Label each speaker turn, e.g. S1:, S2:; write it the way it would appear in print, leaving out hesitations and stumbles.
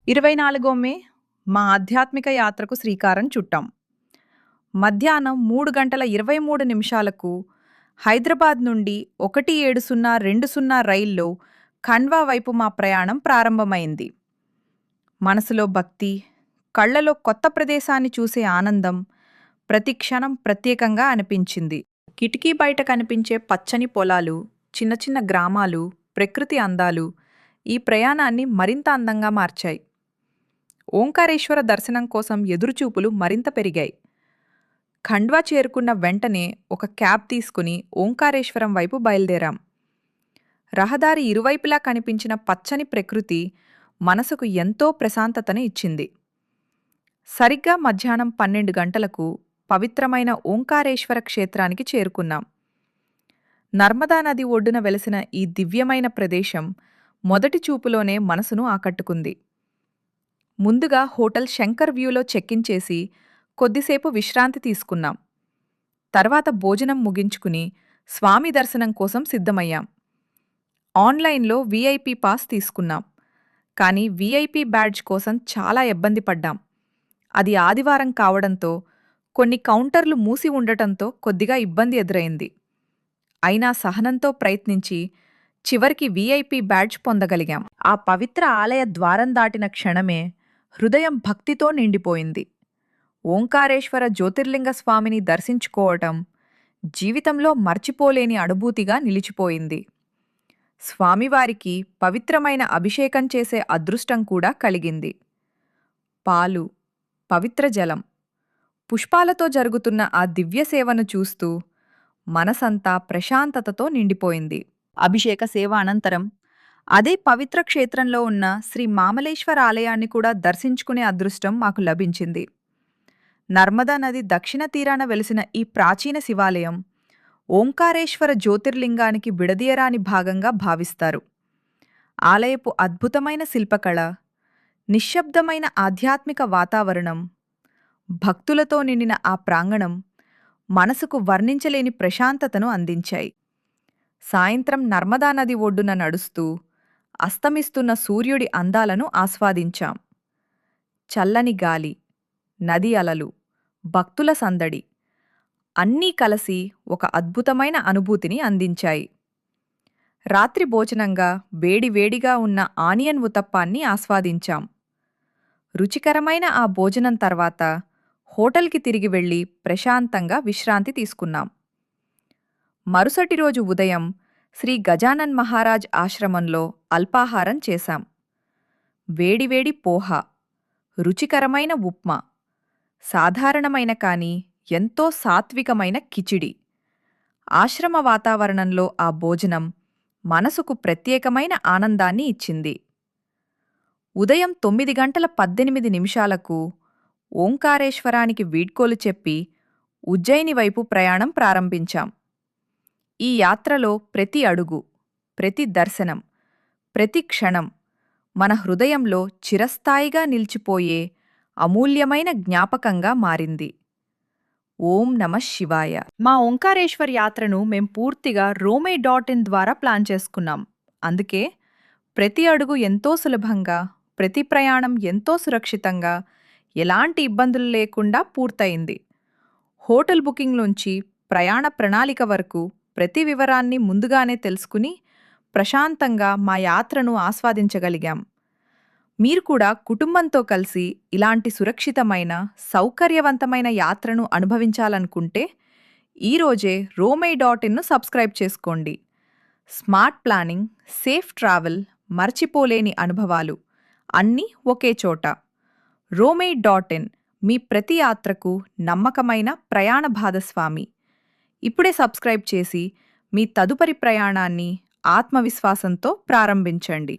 S1: 24 మే మా ఆధ్యాత్మిక యాత్రకు శ్రీకారం చుట్టాం. మధ్యాహ్నం 3:23 హైదరాబాద్ నుండి 17:20 రైల్లో ఖండ్వా వైపు మా ప్రయాణం ప్రారంభమైంది. మనసులో భక్తి, కళ్ళలో కొత్త ప్రదేశాన్ని చూసే ఆనందం ప్రతి క్షణం ప్రత్యేకంగా అనిపించింది. కిటికీ బయట కనిపించే పచ్చని పొలాలు, చిన్న చిన్న గ్రామాలు, ప్రకృతి అందాలు ఈ ప్రయాణాన్ని మరింత అందంగా మార్చాయి. ఓంకారేశ్వర దర్శనం కోసం ఎదురుచూపులు మరింత పెరిగాయి. ఖండ్వా చేరుకున్న వెంటనే ఒక క్యాబ్ తీసుకుని ఓంకారేశ్వరం వైపు బయలుదేరాం. రహదారి ఇరువైపులా కనిపించిన పచ్చని ప్రకృతి మనసుకు ఎంతో ప్రశాంతతను ఇచ్చింది. సరిగ్గా మధ్యాహ్నం 12 గంటలకు పవిత్రమైన ఓంకారేశ్వర క్షేత్రానికి చేరుకున్నాం. నర్మదా నది ఒడ్డున వెలసిన ఈ దివ్యమైన ప్రదేశం మొదటి చూపులోనే మనసును ఆకట్టుకుంది. ముందుగా హోటల్ శంకర్ వ్యూలో చెక్ఇన్ చేసి కొద్దిసేపు విశ్రాంతి తీసుకున్నాం. తర్వాత భోజనం ముగించుకుని స్వామి దర్శనం కోసం సిద్ధమయ్యాం. ఆన్లైన్లో వీఐపీ పాస్ తీసుకున్నాం. కానీ వీఐపీ బ్యాడ్జ్ కోసం చాలా ఇబ్బంది పడ్డాం. అది ఆదివారం కావడంతో కొన్ని కౌంటర్లు మూసి ఉండటంతో కొద్దిగా ఇబ్బంది ఎదురైంది. అయినా సహనంతో ప్రయత్నించి చివరికి వీఐపీ బ్యాడ్జ్ పొందగలిగాం. ఆ పవిత్ర ఆలయ ద్వారం దాటిన క్షణమే హృదయం భక్తితో నిండిపోయింది. ఓంకారేశ్వర జ్యోతిర్లింగ స్వామిని దర్శించుకోవటం జీవితంలో మర్చిపోలేని అనుభూతిగా నిలిచిపోయింది. స్వామివారికి పవిత్రమైన అభిషేకం చేసే అదృష్టం కూడా కలిగింది. పాలు, పవిత్ర జలం, పుష్పాలతో జరుగుతున్న ఆ దివ్య సేవను చూస్తూ మనసంతా ప్రశాంతతతో నిండిపోయింది. అభిషేక సేవ అనంతరం అదే పవిత్ర క్షేత్రంలో ఉన్న శ్రీ మామలేశ్వర ఆలయాన్ని కూడా దర్శించుకునే అదృష్టం మాకు లభించింది. నర్మదా నది దక్షిణ తీరాన వెలిసిన ఈ ప్రాచీన శివాలయం ఓంకారేశ్వర జ్యోతిర్లింగానికి విడదీయరాని భాగంగా భావిస్తారు. ఆలయపు అద్భుతమైన శిల్పకళ, నిశ్శబ్దమైన ఆధ్యాత్మిక వాతావరణం, భక్తులతో నిండిన ఆ ప్రాంగణం మనసుకు వర్ణించలేని ప్రశాంతతను అందించాయి. సాయంత్రం నర్మదా నది ఒడ్డున నడుస్తూ అస్తమిస్తున్న సూర్యుడి అందాలను ఆస్వాదించాం. చల్లని గాలి, నది అలలు, భక్తుల సందడి అన్నీ కలసి ఒక అద్భుతమైన అనుభూతిని అందించాయి. రాత్రి భోజనంగా వేడివేడిగా ఉన్న ఆనియన్ ఉతప్పాన్ని ఆస్వాదించాం. రుచికరమైన ఆ భోజనం తర్వాత హోటల్కి తిరిగి వెళ్లి ప్రశాంతంగా విశ్రాంతి తీసుకున్నాం. మరుసటి రోజు ఉదయం శ్రీ గజానన్ మహారాజ్ ఆశ్రమంలో అల్పాహారం చేశాం. వేడివేడి పోహా, రుచికరమైన ఉప్మా, సాధారణమైన కానీ ఎంతో సాత్వికమైన కిచిడి. ఆశ్రమ వాతావరణంలో ఆ భోజనం మనసుకు ప్రత్యేకమైన ఆనందాన్ని ఇచ్చింది. ఉదయం 9:18 ఓంకారేశ్వరానికి వీడ్కోలు చెప్పి ఉజ్జయిని వైపు ప్రయాణం ప్రారంభించాం. ఈ యాత్రలో ప్రతి అడుగు, ప్రతి దర్శనం, ప్రతి క్షణం మన హృదయంలో చిరస్థాయిగా నిలిచిపోయే అమూల్యమైన జ్ఞాపకంగా మారింది. ఓం నమః శివాయ. మా ఓంకారేశ్వర్ యాత్రను మేం పూర్తిగా Romey.in ద్వారా ప్లాన్ చేసుకున్నాం. అందుకే ప్రతి అడుగు ఎంతో సులభంగా, ప్రతి ప్రయాణం ఎంతో సురక్షితంగా, ఎలాంటి ఇబ్బందులు లేకుండా పూర్తయింది. హోటల్ బుకింగ్ నుంచి ప్రయాణ ప్రణాళిక వరకు ప్రతి వివరాన్ని ముందుగానే తెలుసుకుని ప్రశాంతంగా మా యాత్రను ఆస్వాదించగలిగాం. మీరు కూడా కుటుంబంతో కలిసి ఇలాంటి సురక్షితమైన, సౌకర్యవంతమైన యాత్రను అనుభవించాలనుకుంటే ఈరోజే Romey.inను సబ్స్క్రైబ్ చేసుకోండి. స్మార్ట్ ప్లానింగ్, సేఫ్ ట్రావెల్, మర్చిపోలేని అనుభవాలు అన్నీ ఒకే చోట. Romey.in మీ ప్రతి యాత్రకు నమ్మకమైన ప్రయాణ భాగస్వామి. ఇప్పుడే సబ్స్క్రైబ్ చేసి మీ తదుపరి ప్రయాణాన్ని ఆత్మవిశ్వాసంతో ప్రారంభించండి.